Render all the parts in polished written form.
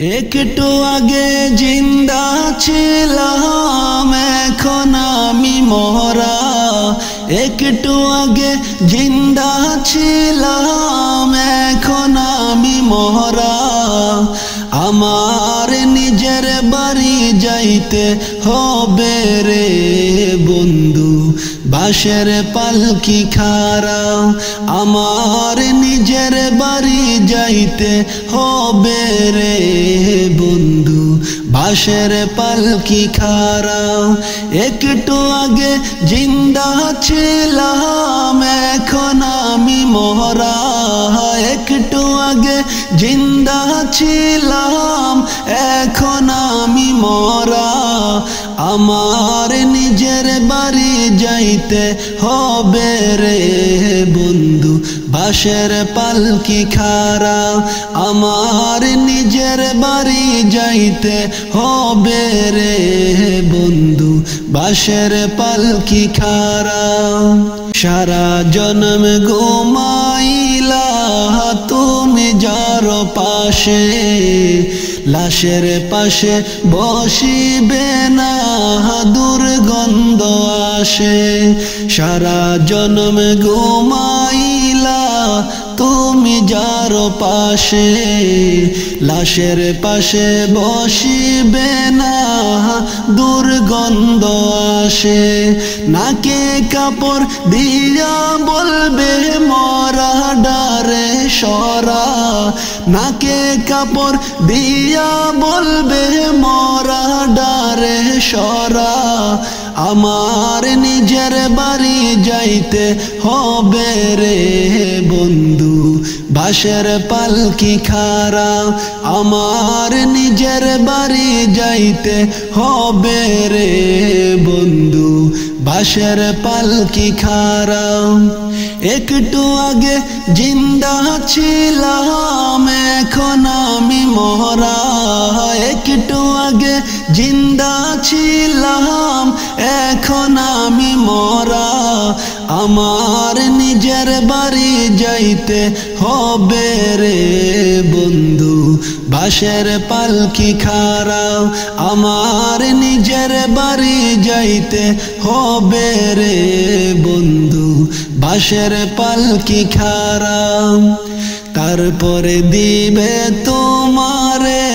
একটু আগে জিন্দা ছিলাম এখন আমি মরা। একটু আগে জিন্দা ছিলাম এখন আমি মরা। আমার নিজের বাড়ি যাইতে হবে রে বন্ধু, বাঁশের পালকি খাড়া। আমার নিজের বাড়ি যাইতে হবে রে বন্ধু, বাঁশের পালকি খাড়া। একটু আগে জিন্দা ছিলাম এখন আমি মরা। একটু আগে জিন্দা ছিলাম এখন আমি মরা। আমার নিজের বাড়ি যাইতে হবে রে বন্ধু, বাঁশের পালকি খাড়া। আমার নিজের বাড়ি যাইতে হবে রে বন্ধু, বাঁশের পালকি খাড়া। সারা জন্ম ঘুমাইলা তুমি যার পাশে, লাশের পাশে বসিবে না দুর্গন্ধ আসে। সারা জন্ম ঘুমাইলা তুমি যার পাশে, লাশের পাশে বসিবে না দুর্গন্ধ আসে। নাকে কাপড় দিয়া বলবে মরা ডারে সরা। নাকে কাপড় দিয়া বলবে মরা ডারে সরা। আমার নিজের বাড়ি যাইতে হবে রে বন্ধু, বাঁশের পালকি খাড়া। আমার নিজের বাড়ি যাইতে হবে রে বন্ধু, বাঁশের পালকি খাড়া। একটু আগে জিন্দা ছিলাম এখন আমি মরা। একটু আগে জিন্দা ছিলাম এখন আমি মরা। আমার নিজের বাড়ি যাইতে হবে রে বন্ধু, বাঁশের পালকি খাড়া। আমার নিজের বাড়ি যাইতে হবে রে বন্ধু, বাঁশের পালকি খাড়া। তারপরে দিবে তোমারে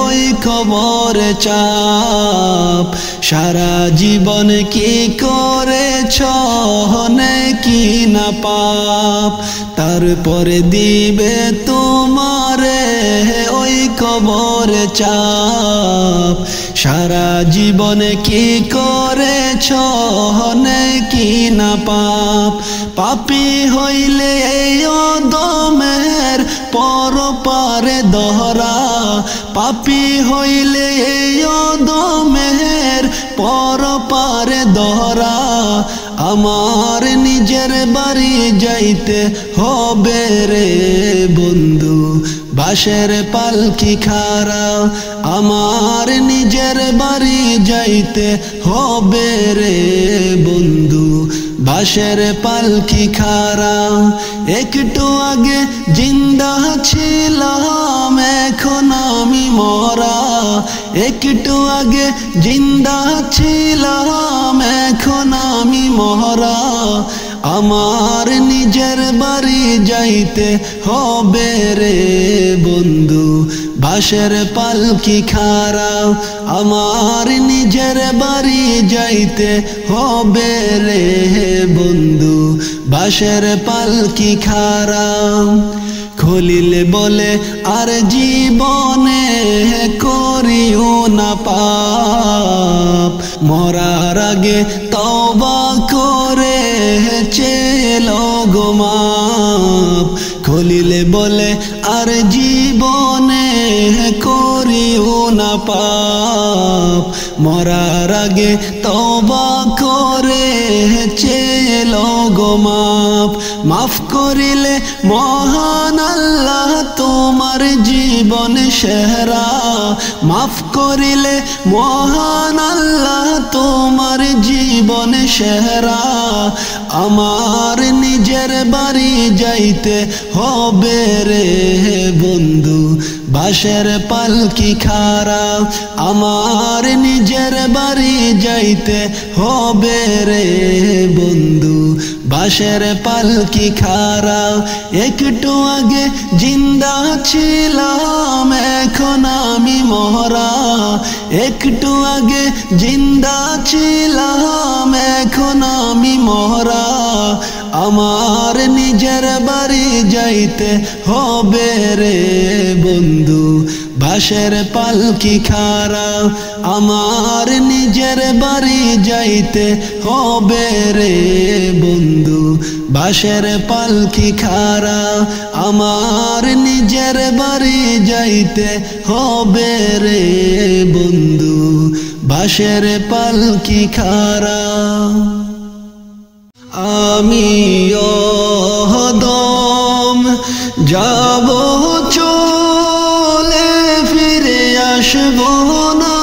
ওই খবর চাপ, সারা জীবন কি করেছ নাকি না পাপ। তারপরে দিবে তোমারে ওই খবর চাপ, সারা জীবন কি করেছ নাকি না পাপ। পাপী হইলে এই অদমের পরপারে দহরা। পাপী হইলে এই অদমের পরপারে দহরা। আমার নিজের বাড়ি যাইতে হবে রে বন্ধু, বাঁশের পালকি খাড়া। আমার নিজের বাড়ি যাইতে হবে রে বন্ধু, বাঁশের পালকি খাড়া। একটু আগে জিন্দা ছিলাম এখন আমি মরা। একটু আগে জিন্দা ছিলাম এখন আমি মরা। আমার নিজের বাড়ি যাইতে হবে রে বন্ধু, বাঁশের পালকি খাড়া। আমার নিজের বাড়ি যাইতে হবে রে বন্ধু, বাঁশের পালকি খাড়া। খলিল বলে আর জীবনে করিও না পাপ, মরার আগে তওবা করে চেলো গো মাপ। খলিল বলে আর জীবনে করিও না পাপ, মরার আগে তওবা করে চেলো গো মাপ। মাফ করিলে মহান আল্লাহ তোমার জীবন সেহরা। মাফ করিলে মহান আল্লাহ তোমার জীবন সেহরা। আমার নিজের বাড়ি যাইতে হবে রে বন্ধু, বাঁশের পালকি খাড়া আমার নিজের বাড়ি যাইতে হবে রে বন্ধু বাঁশের পালকি খাড়া একটু আগে জিন্দা ছিলাম এখন আমি মরা একটু আগে জিন্দা ছিলাম এখন আমি মরা আমার নিজের বাড়ি যাইতে হবে রে বন্ধু বাঁশের পালকি খাড়া আমার নিজের বাড়ি যাইতে হবে রে বন্ধু বাঁশের পালকি খাড়া আমার নিজের বাড়ি যাইতে হবে রে বন্ধু বাঁশের পালকি খাড়া আমি দম যাব চলে ফিরে আসব না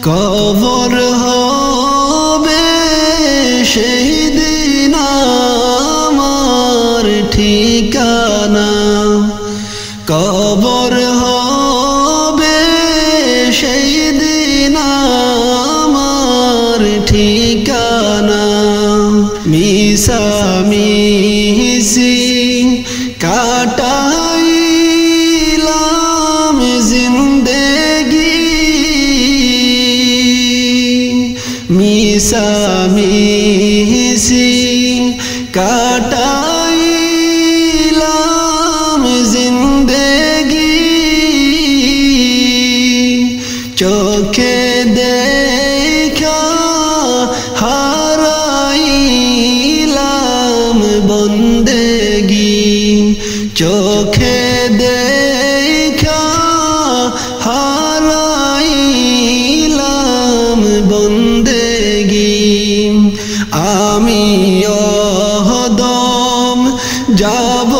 কবর হবে সেই দিন আমার ঠিকানা কবর হবে সেই দিন আমার ঠিকানা মিশামিশি কাটাইলাম জিন্দেগি মিশামিশি কাটাইলাম জিন্দেগি চোখে দেখা হারাইলাম বন্দেগি চোখে দেখা হারাইলাম বন্দেগি আমি দম যাব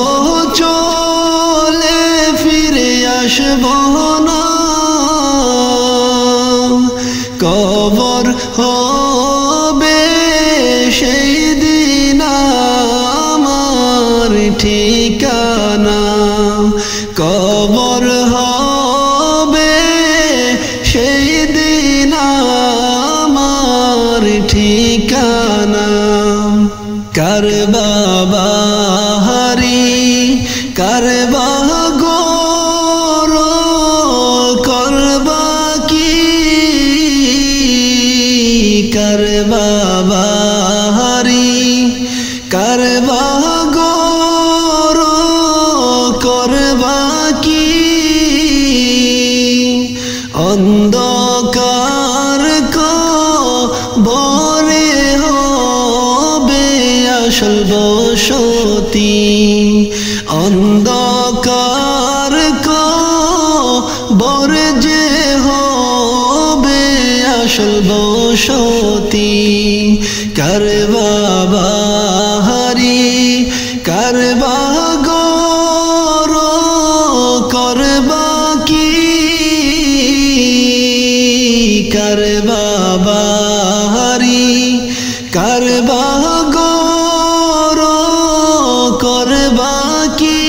চলে ফিরে আসব না কবর হবে সেই দিন আমার ঠিকানা কবর হবে সেই দিন আমার ঠিকানা কার বাবা হারি কার বাগর করবা কি কার বাবা হারি কার বাগর করবা কি অন্ধকার কবরে হবে আসল বসতি অন্ধকার কবর যে হবে আসল বসতি কার বাবা হারি কার বাগর করবা কি কার বাবা হারি কার বাগর করবা কি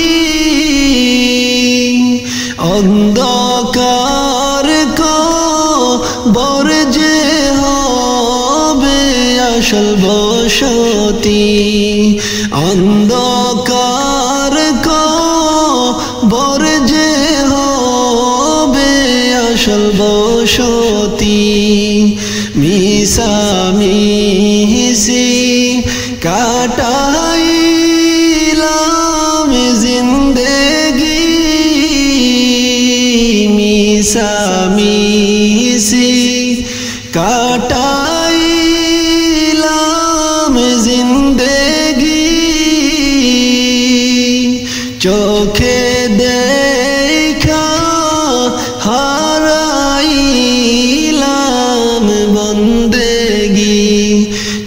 অন্ধকার কবর যে হবে আসল বসতি অন্ধকার কবর যে হবে আসল বসতি মিশামিশি কাটাইলাম জিন্দেগি মিশামিশি কাটাইলাম জিন্দেগি চোখে দেখা হারাইলাম বন্দেগি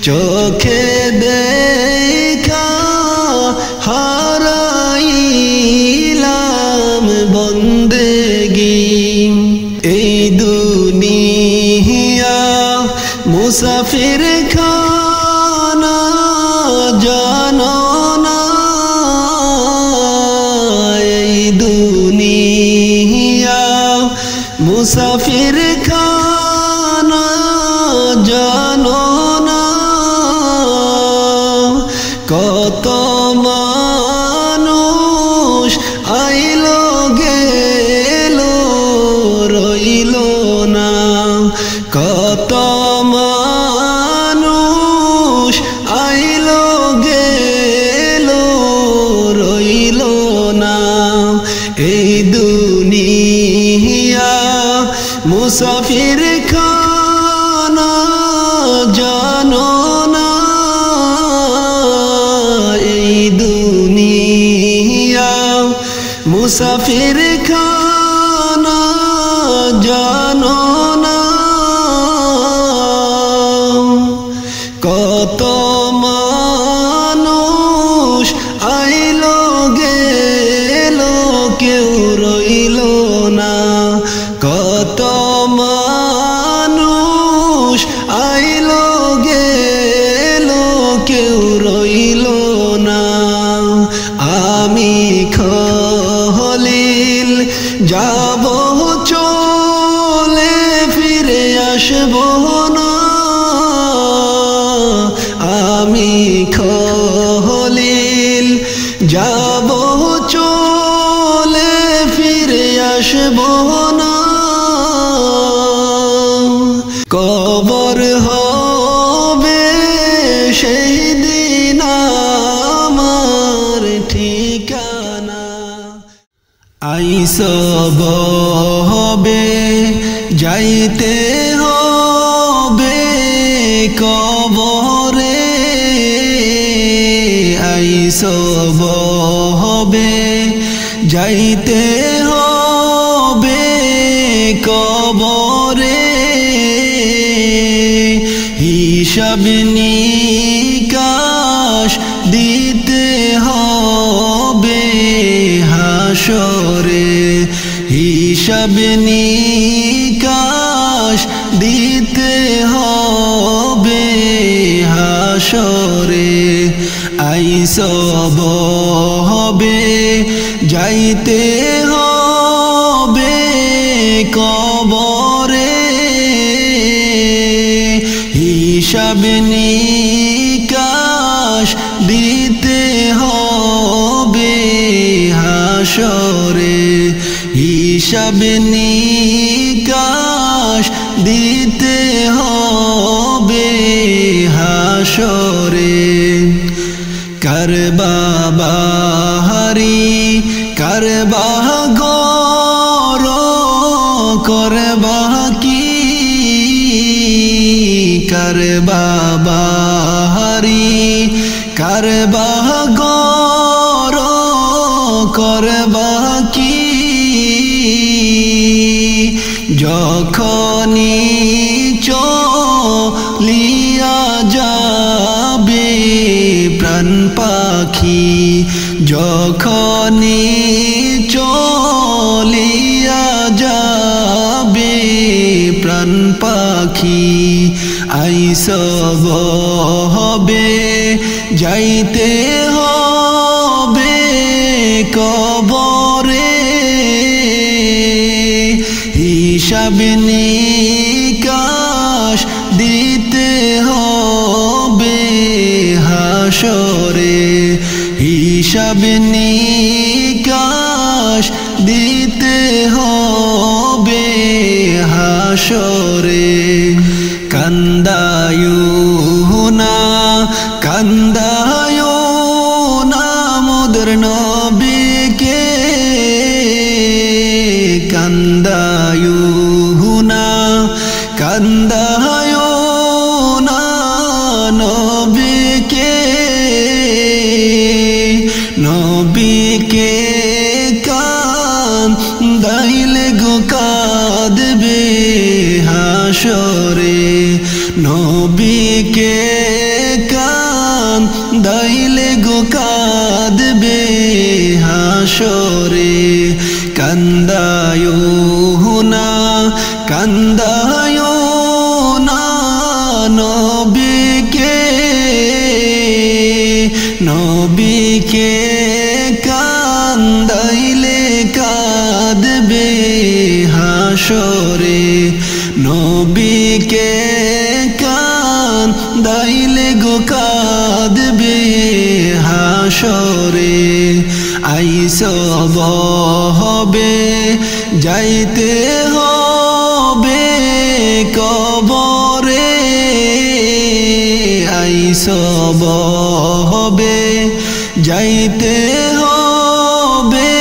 চোখে দেখা হারাইলাম বন্দেগি এই দুনিয়া মুসাফির খানা জানো না মুসাফির খানা জানো না কত মানুষ আইলো গেলো রইলো না কত মানুষ আইলো গেলো রইলো না এই দুনিয়া মুসাফির খানা জানো না এই দুনিয়া মুসাফির খানা জানো না কত মানুষ আইলো গেলো কেউ রইলো না কত মানুষ আইলো গেলো কেউ রইলো না আমি খলিল যাব চলে ফিরে আসব না আমি খলিল যাব চলে ফিরে আসব না কবর হবে সেই দিন আমার ঠিকানা আইসব হবে যাইতে হবে কবরে আইসব হবে যাইতে হবে কবরে হিসাব নিকাশ দিতে হবে হাসরে হিসাব নিকাশ দিতে হবে হাসরে আইসব হবে যাইতে হবে কবরে হিসাব নিকাশ দিতে হবে হাসরে হিসাব নিকাশ দিতে হবে হাসরে কারবা বাহারি কারবা গর করবা কি কারবা বাহারি কারবা গর করবা কি যখনই চলিয়া যাবে প্রাণ পাখি যখনই চলিয়া যাবে প্রাণ পাখি আইসব হবে যাইতে হবে কবরে হিসাব নিকাশ দিতে হবে হাসরে হিসাব নিকাশ দিতে হবে হাসরে কান্দায়ু না কান্দায়ু না মোদের নবীকে কান্দায়ু না কান্দায়ু না নবীকে নবীকে কান্দাইলে গো কাঁদবে হাসরে নবীকে কান্দাইলে গো কাঁদবে হাসরে কান্দায়ু না কান্দায়ু না নবীকে নবীকে কান্দাইলে কাঁদবে হাসরে হাসরে নবীকে কান্দাইলে গো কাঁদবে হাসরে আইসব হবে যাইতে হবে কবরে আইসব হবে যাইতে হবে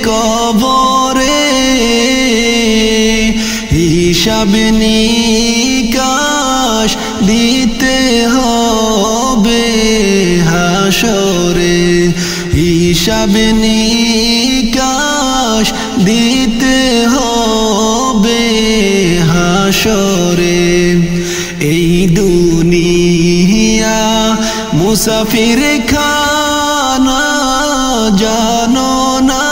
কবরে হিসাব নিকাশ দিতে হবে হাসরে হিসাব নিকাশ দিতে হবে হাসরে এই দুনিয়া মুসাফির খানা জানো না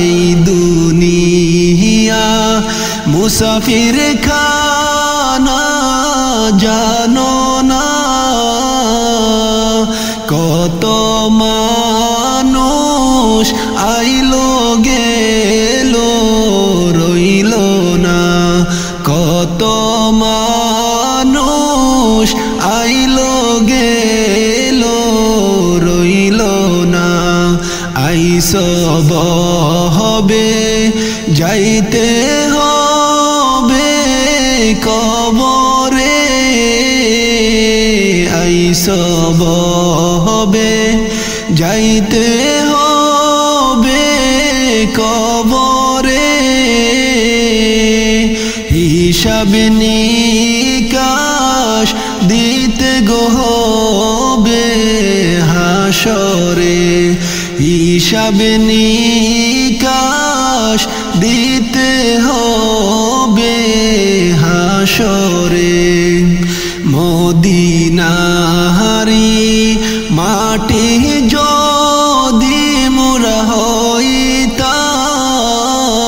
এই দুনিয়া মুসাফির খানা জানো না কত মানুষ আইলো গেলো রইল না কত মানুষ আইলো গেলো রইল না আইসব হবে যাইতে হবে কবরে আইসব হবে যাইতে হবে কবরে হিসাব নিকাশ দিতে গো হবে হাসরে হিসাব নিকাশ দিতে হবে হাসরে মদিনারি মাটি যদি মোরা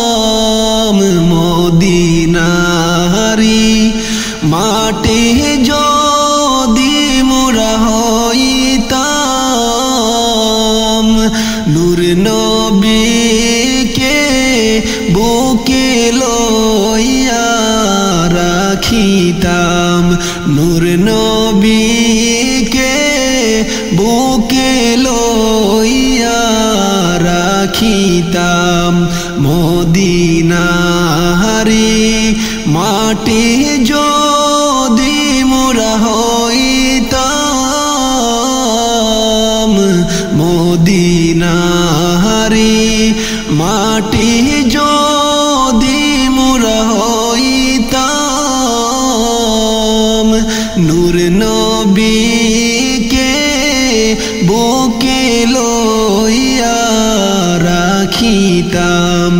হইতাম মদিনারি মাটি যদি মোরা হইতাম নূর নবীকে বুকে লইয়া রাখিতাম নূর নবীকে বুকে লইয়া রাখিতাম মদিনারি মাটি যদি মোরা হইতাম মদিনারি মাটি যদি মোরা হইতাম নূর নবীকে বুকে লইয়া রাখিতাম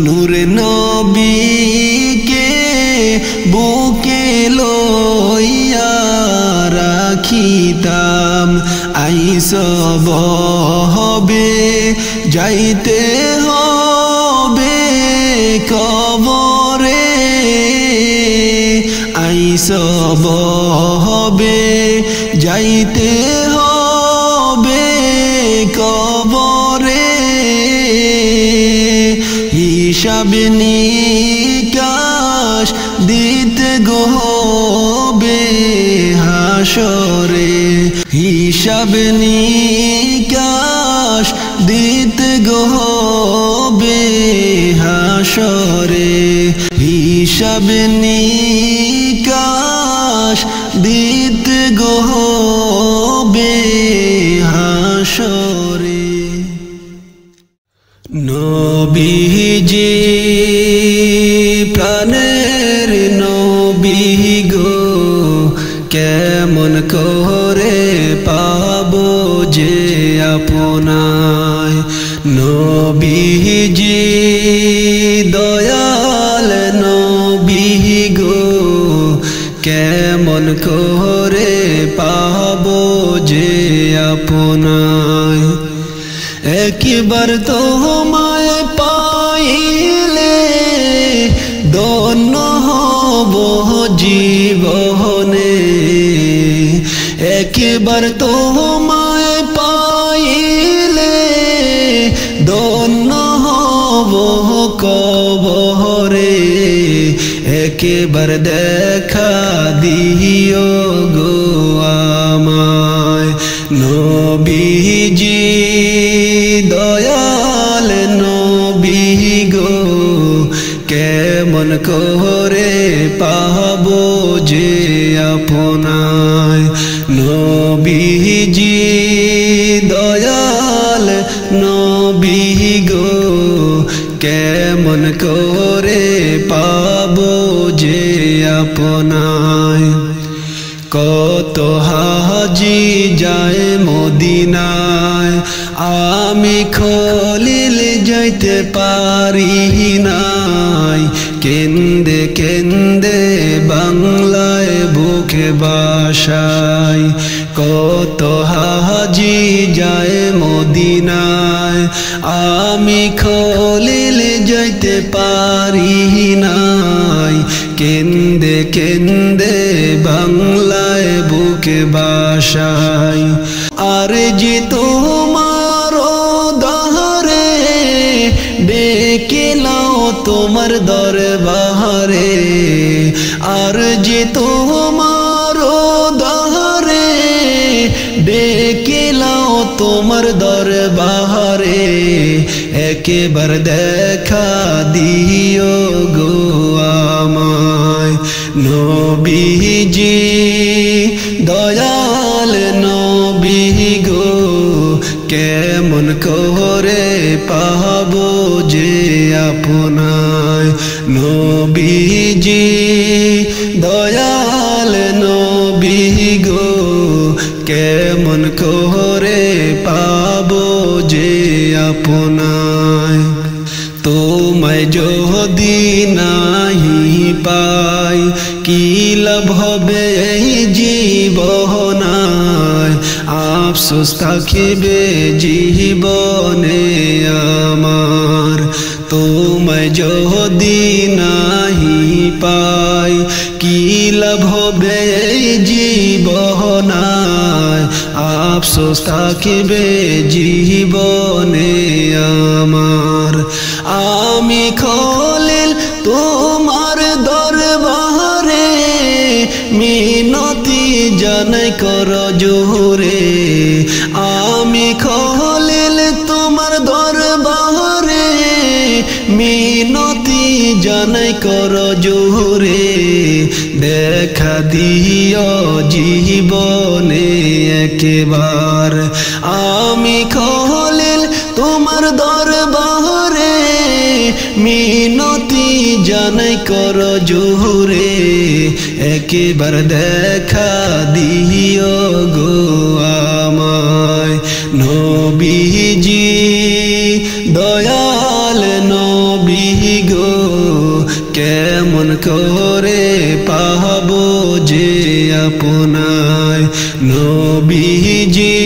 নূর নবীকে বুকে লইয়া রাখিতাম আইসব হবে যাইতে হবে কবরে আইসব হবে যাইতে হবে কবরে হিসাব নিকাশ দিতে গো হবে হাসরে হিসাব নিকাশ দিতে গো হবে হাসরে হিসাব নিকাশ দিতে গো হবে হাসরে নবীজি প্রাণের নবী গো কেমন করে পাবো যে আপনায় নবীজি দয়াল নবী গো কেমন করে পাবো যে আপনায় একবার তোমায় পাইলে ধন্য হব জীবনে একবার তোমায় পাইলে ধন্য হব কবরে একবার দেখা দিও গো আমায় নবীজি দয়াল নবী গো কেমন করে পাবো যে আপনায় নবীজি দয়াল নবী গো কেমন করে পাবো যে আপনায় কত হাজি যায় মদিনায় আমি খলিল যাইতে পারি নাই কেন্দে কেন্দে বাংলায় বুকে বাসায় কত হাজি যায় মদিনায় আমি খলিল যাইতে পারি নাই কেন্দে কেন্দে বাংলায় বুকে বাসায় আর যে তোমার দহরে ডেকে লাও তোমার দরবারে আর যে তোমার দহরে ডেকে লাও তোমার দরবারে একবার দেখা দিও গো আমায় নবীজি দয়াল নবী গো কেমন করে পাবো যে আপনায় নবীজি দয়াল নবী গো কেমন করে পাবো যে আপনায় তোমায় যদি নাহি পাই কি লাভ হবে এই জীবনায় আফসোস থাকিবে জীবনে আমার তোমায় যদি নাহি পাই কি লাভ হবে এই জীবনায় আফসোস থাকিবে জীবনে আমার আমি খলিল তোমার দরবারে মিনতি জানাই কর জোরে আমি খলিল তোমার দরবারে মিনতি জানাই কর জোরে দেখা দিও জীবনে একবার আমি খলিল তোমার দরবারে মিনতি জানাই কর জোরে একবার দেখা দিও গো আমায় নবীজি দয়াল নবী গো কেমন করে পাবো যে আপনায় নবীজি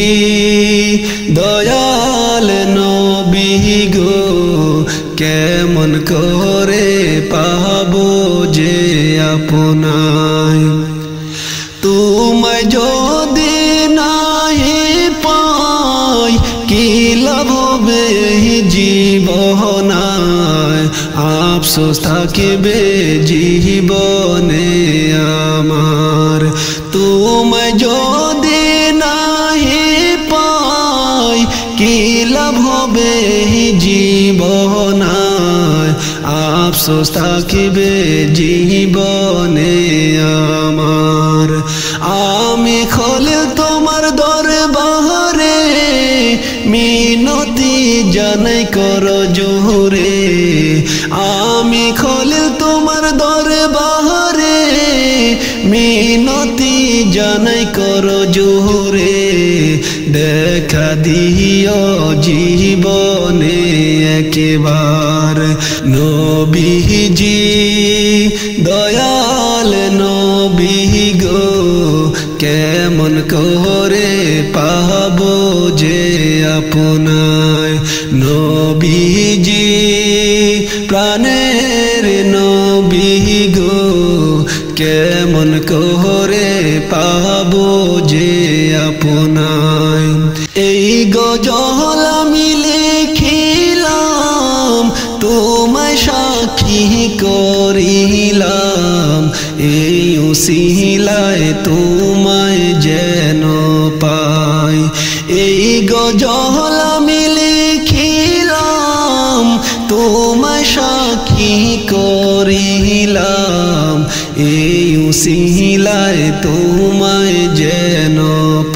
দয়াল নবী গো কেমন করে পাবো যে আপনায় তোমায় যদি নাহি পাই কি লাভ হবে জীবনায় আফসোস থাকিবে জীবনে আমার তোমায় যদি নাহি পাই কি লাভ হবে জীবনায় আফসোস থাকিবে জীবনে আমার আমি খলিল তোমার দরবারে মিনতি জানাই কর জোরে আমি খলিল তোমার দরবারে মিনতি জানাই কর জোরে দেখা দিও জীবনে একবার নবীজি দয়াল নবী গো কেমন করে পাবো যে আপনায় নবীজি প্রাণের নবী গো কেমন করে পাবো যে আপনায় এই গজল আমি লিখিলাম তো করিলাম এই উসিলায় তোমায় যেন পাই। এই গজল আমি লিখিলাম তোমায় সাক্ষী করিলাম এই উসিলায় তোমায় যেন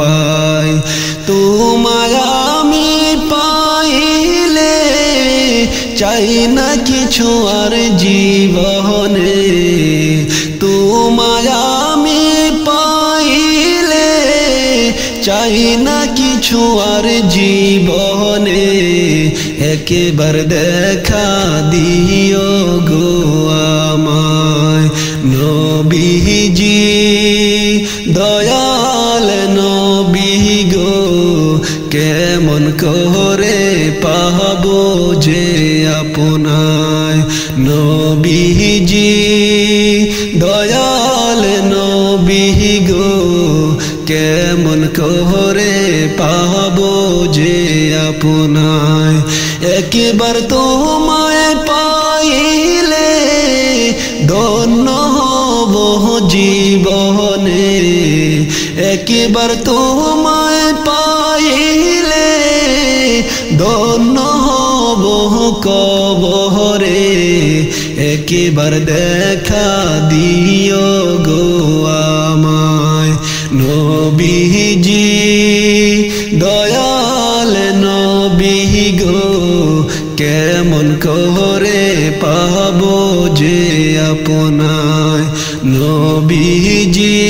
পাই। তোমায় আমি পাইলে চাই না কিছু আর জীবনে, তোমায় আমি পাইলে চাই না কিছু আর জীবনে। একবার দেখা দিও গো আমায় নবীজি দয়াল নবী গো, কেমন করে পাবো যে আপনায়। নবীজি দয়াল নবী গো, কেমন করে পাবো যে আপনায়। একবার তোমায় পাইলে ধন্য হব জীবনে, একবার তোমায় পাইলে ধন্য হব কবরে। একবার দেখা দিও গো আমায় নবীজি দয়াল নবী গো, কেমন করে পাবো যে আপনায়। নবীজি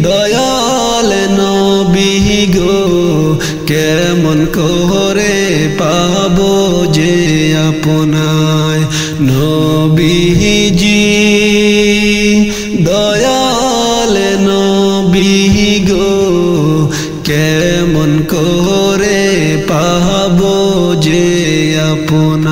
দয়াল নবী গো, কেমন করে পাবো যে আপনায়। নবীজি দয়াল নবী গো, কেমন করে পাবো যে আপনায়।